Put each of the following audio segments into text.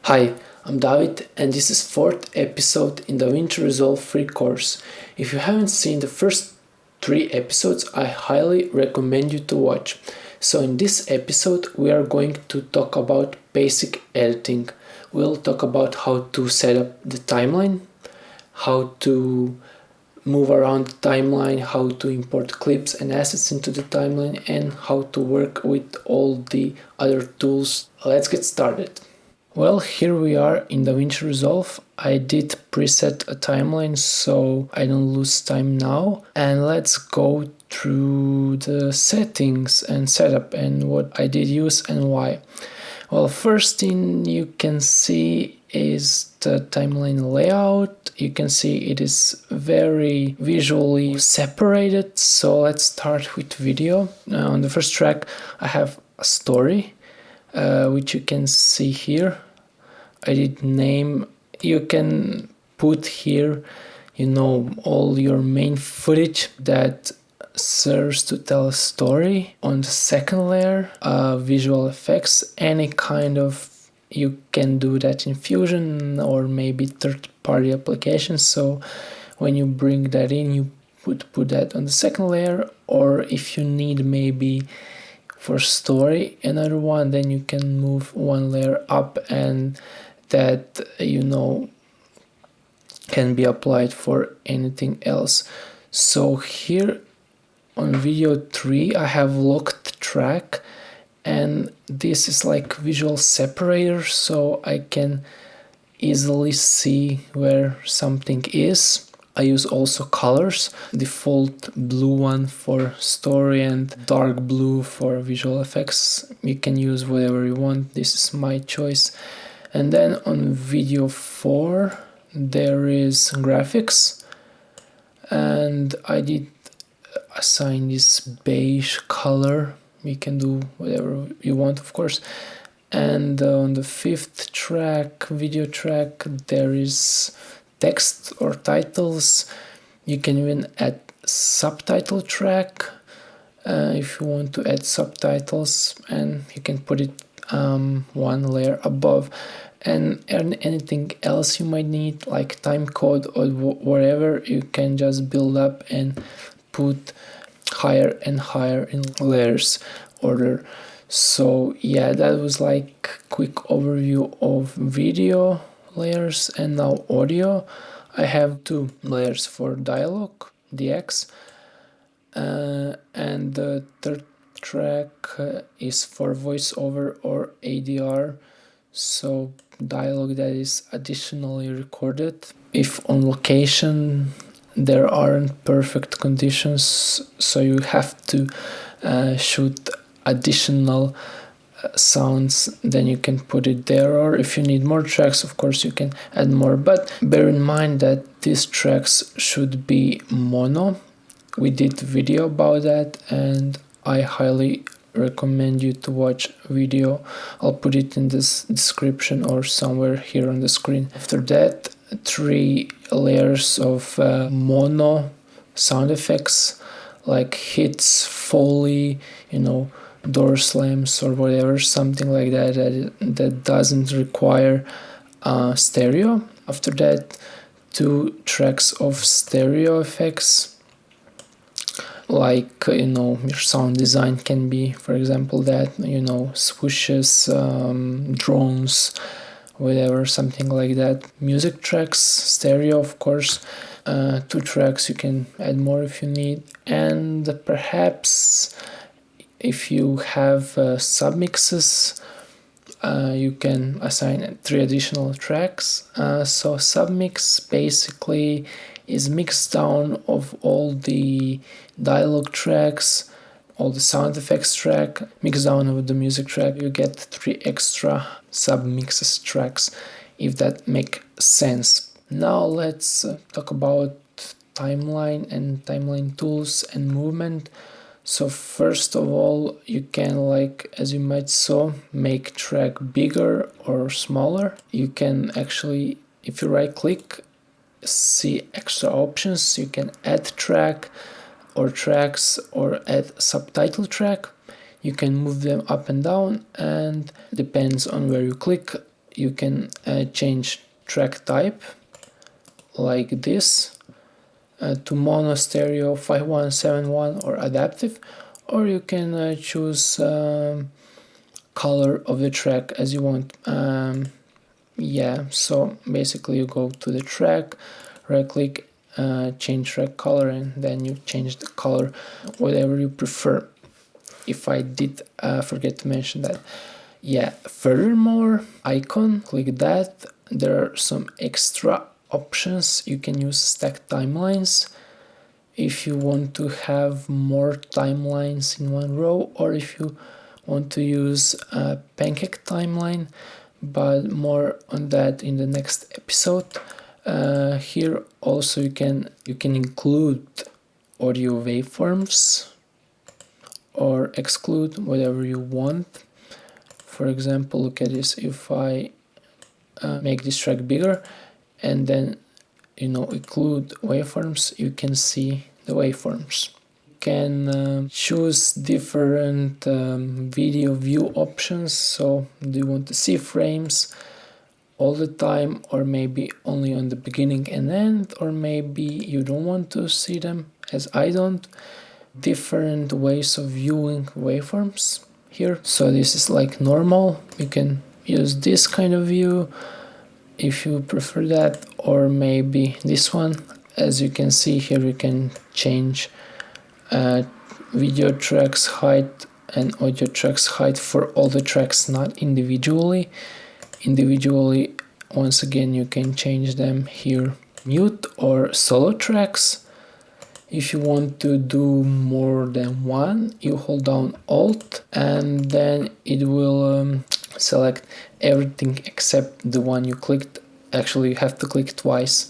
Hi, I'm David and this is 4th episode in DaVinci Resolve free course. If you haven't seen the first 3 episodes, I highly recommend you to watch. So in this episode we are going to talk about basic editing. We'll talk about how to set up the timeline, how to move around the timeline, how to import clips and assets into the timeline, and how to work with all the other tools. Let's get started. Well, here we are in DaVinci Resolve. I did preset a timeline so I don't lose time now. And let's go through the settings and setup and what I did use and why. Well, first thing you can see is the timeline layout. You can see it is very visually separated. So let's start with video. On the first track I have a story, which you can see here. I did name. You can put here, all your main footage that serves to tell a story. On the second layer, visual effects, any kind of, you can do that in Fusion or maybe third-party applications. So when you bring that in, you would put that on the second layer, or if you need maybe for story another one, then you can move one layer up and that can be applied for anything else. So here on video 3 I have locked track, and this is like visual separator, so I can easily see where something is. I use also colors, default blue one for story and dark blue for visual effects. You can use whatever you want, this is my choice. And then on video 4 there is graphics, and I did assign this beige color. You can do whatever you want, of course. And on the 5th track, video track, there is text or titles. You can even add subtitle track if you want to add subtitles, and you can put it one layer above. And anything else you might need, like time code or whatever, you can just build up and put higher and higher in layers order. So yeah, that was like quick overview of video layers. And now audio. I have 2 layers for dialogue, DX, and the third track is for voiceover or ADR, so dialogue that is additionally recorded. If on location there aren't perfect conditions, so you have to shoot additional sounds, then you can put it there, or if you need more tracks, of course you can add more, but bear in mind that these tracks should be mono. We did video about that, and I highly recommend you to watch video. I'll put it in this description or somewhere here on the screen. After that, 3 layers of mono sound effects like hits, foley, door slams or whatever, something like that doesn't require stereo. After that, 2 tracks of stereo effects, like your sound design can be, for example, that swooshes, drones, whatever, something like that. Music tracks, stereo, of course. 2 tracks, you can add more if you need. And perhaps if you have submixes, you can assign 3 additional tracks. So submix basically is mixed down of all the dialogue tracks, all the sound effects track, mixed down of the music track. You get 3 extra submixes tracks, if that makes sense. Now let's talk about timeline and timeline tools and movement. So first of all, you can, like as you might saw, make track bigger or smaller. You can actually, if you right click, see extra options. You can add track or tracks or add subtitle track. You can move them up and down, and depends on where you click, you can change track type like this to mono, stereo, 5.1, 7.1 or adaptive, or you can choose color of the track as you want. Yeah, so basically you go to the track, right click, change track color, and then you change the color whatever you prefer, if I did forget to mention that. Yeah, furthermore, icon, click that. There are some extra options. You can use stack timelines if you want to have more timelines in one row, or if you want to use a pancake timeline, but more on that in the next episode. Here also you can include audio waveforms or exclude, whatever you want. For example, look at this. If I make this track bigger and then include waveforms, you can see the waveforms. You can choose different video view options. So do you want to see frames all the time, or maybe only on the beginning and end, or maybe you don't want to see them, as I don't. Different ways of viewing waveforms here. So this is like normal. You can use this kind of view if you prefer that, or maybe this one. As you can see here, you can change video tracks height and audio tracks height for all the tracks, not individually. Once again, you can change them here. Mute or solo tracks. If you want to do more than one, you hold down Alt and then it will select everything except the one you clicked. Actually, you have to click twice,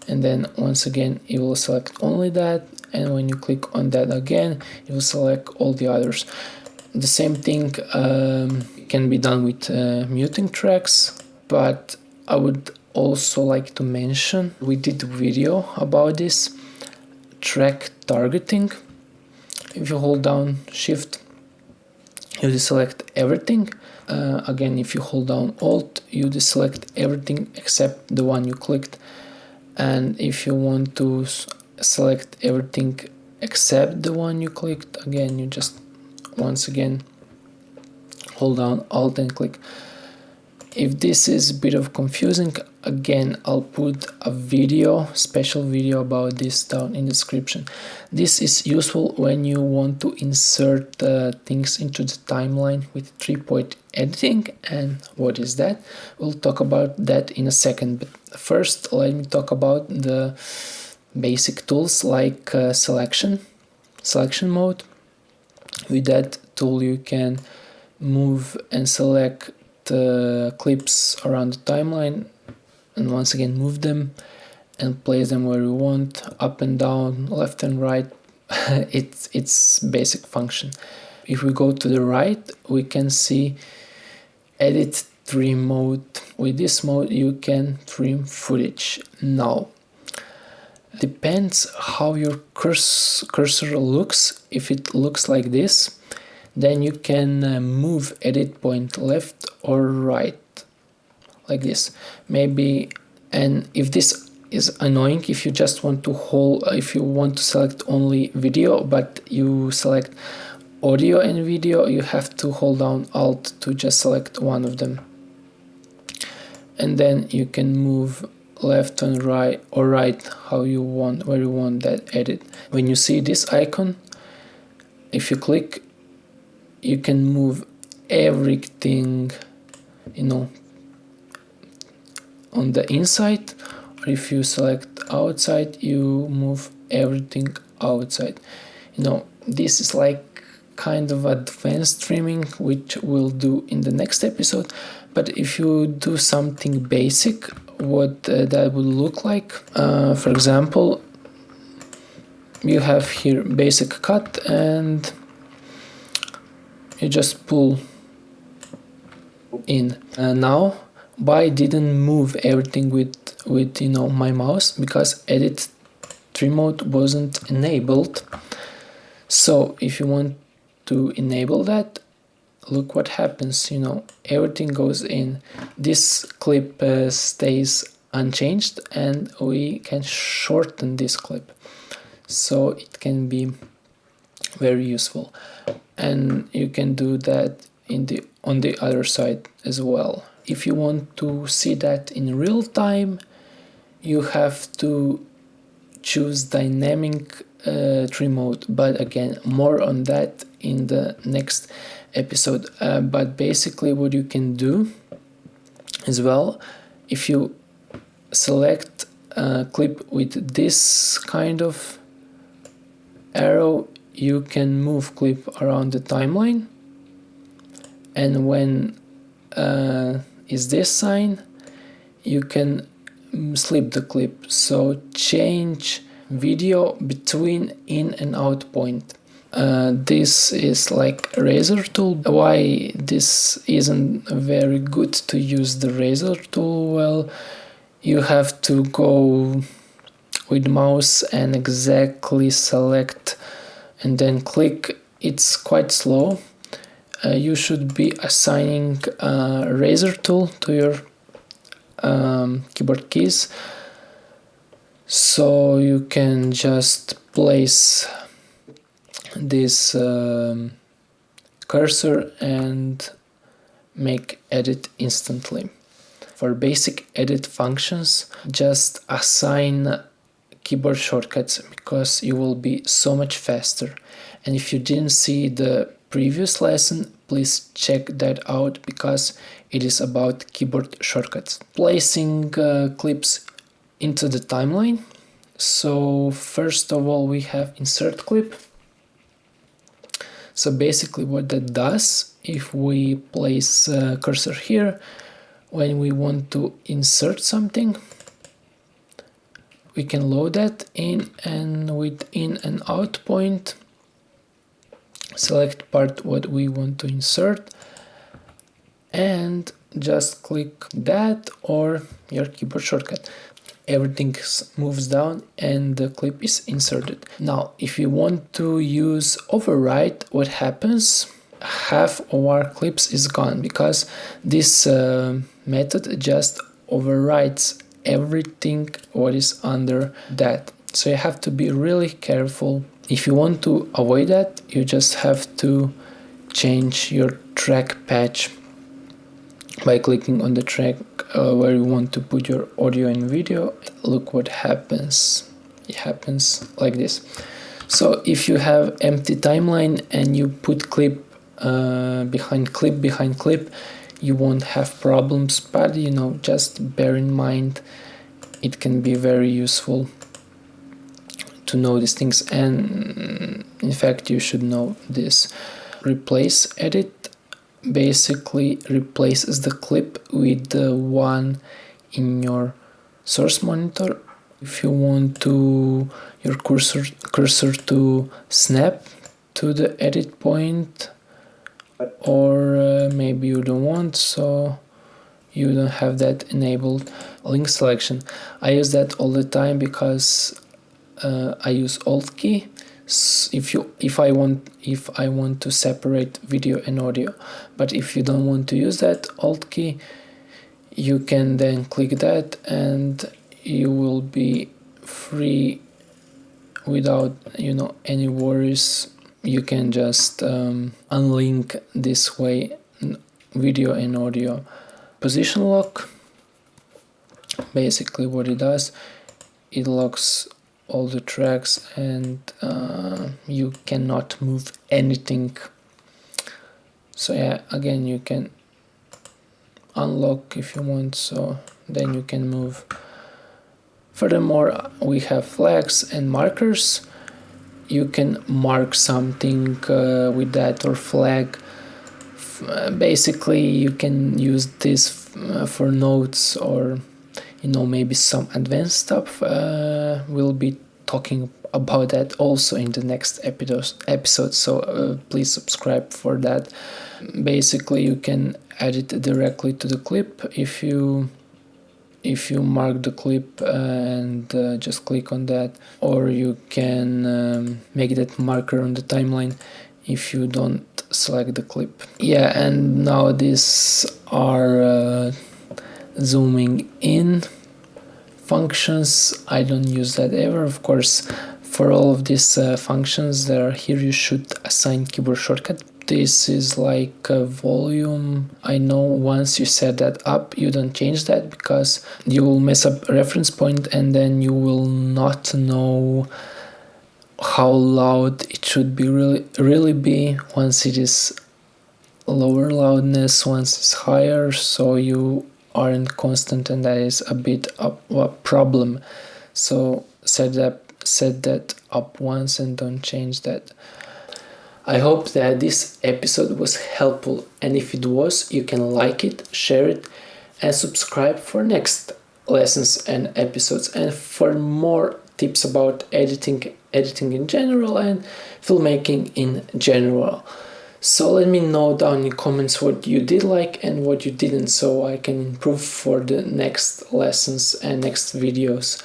and then once again it will select only that, and when you click on that again, it will select all the others. The same thing can be done with muting tracks, but I would also like to mention, we did a video about this, track targeting. If you hold down Shift, you deselect everything. Again, if you hold down Alt, you deselect everything except the one you clicked. And if you want to select everything except the one you clicked, again, you just once again hold down Alt and click. If this is a bit of confusing, again, I'll put a special video about this down in the description. This is useful when you want to insert things into the timeline with 3-point editing. And what is that? We'll talk about that in a second, but first let me talk about the basic tools like selection mode. With that tool you can move and select clips around the timeline, and once again move them and place them where you want, up and down, left and right. It's basic function. If we go to the right, we can see edit trim mode. With this mode you can trim footage. Now, depends how your cursor looks. If it looks like this, then you can move edit point left or right, like this. Maybe, and if this is annoying, if you just want to if you want to select only video, but you select audio and video, you have to hold down Alt to just select one of them. And then you can move left and right, or right, how you want, where you want that edit. When you see this icon, if you click, you can move everything, on the inside, or if you select outside, you move everything outside. This is like kind of advanced trimming, which we'll do in the next episode. But if you do something basic, what that would look like, for example, you have here basic cut, and you just pull in. Now, I didn't move everything with my mouse because edit trim mode wasn't enabled. So if you want to enable that, look what happens, everything goes in. This clip stays unchanged, and we can shorten this clip, so it can be very useful. And you can do that on the other side as well. If you want to see that in real time, you have to choose dynamic trim mode, but again, more on that in the next episode. But basically what you can do as well, if you select a clip with this kind of arrow, you can move clip around the timeline, and when is this sign, you can slip the clip, so change video between in and out point. This is like razor tool. Why this isn't very good to use the razor tool? Well, you have to go with mouse and exactly select and then click. It's quite slow. You should be assigning a razor tool to your keyboard keys, so you can just place this cursor and make edit instantly. For basic edit functions, just assign keyboard shortcuts, because you will be so much faster. And if you didn't see the previous lesson, please check that out, because it is about keyboard shortcuts. Placing clips into the timeline. So first of all, we have insert clip. So basically what that does, if we place cursor here, when we want to insert something, we can load that in, and with in and out point, select part what we want to insert, and just click that or your keyboard shortcut. Everything moves down and the clip is inserted. Now, if you want to use override, what happens? Half of our clips is gone, because this method just overrides everything what is under that. So you have to be really careful. If you want to avoid that, you just have to change your track patch by clicking on the track where you want to put your audio and video. Look what happens. It happens like this. So if you have empty timeline and you put clip behind clip, you won't have problems, but just bear in mind, it can be very useful to know these things. And in fact, you should know this. Replace edit basically replaces the clip with the one in your source monitor. If you want your cursor to snap to the edit point, or maybe you don't want, so you don't have that enabled. Link selection, I use that all the time, because I use Alt key if I want to separate video and audio. But if you don't want to use that Alt key, you can then click that and you will be free without any worries. You can just unlink this way video and audio. Position lock, basically what it does, it locks all the tracks and you cannot move anything. So yeah, again, you can unlock if you want, so then you can move. Furthermore, we have flags and markers. You can mark something with that, or flag. Basically, you can use this for notes, or maybe some advanced stuff. We'll be talking about that also in the next episode, so please subscribe for that. Basically, you can add it directly to the clip. If you mark the clip and just click on that, or you can make that marker on the timeline if you don't select the clip. Yeah, and now these are zooming in functions. I don't use that ever. Of course, for all of these functions that are here, you should assign keyboard shortcut. This is like a volume. I know once you set that up, you don't change that because you will mess up a reference point and then you will not know how loud it should be really be once it is lower loudness, once it's higher, so you aren't constant, and that is a bit of a problem. So set that up once and don't change that. I hope that this episode was helpful, and if it was, you can like it, share it, and subscribe for next lessons and episodes, and for more tips about editing in general and filmmaking in general. So let me know down in the comments what you did like and what you didn't, so I can improve for the next lessons and next videos.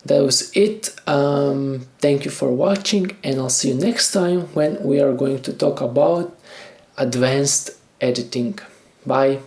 That was it. Thank you for watching, and I'll see you next time when we are going to talk about advanced editing. Bye.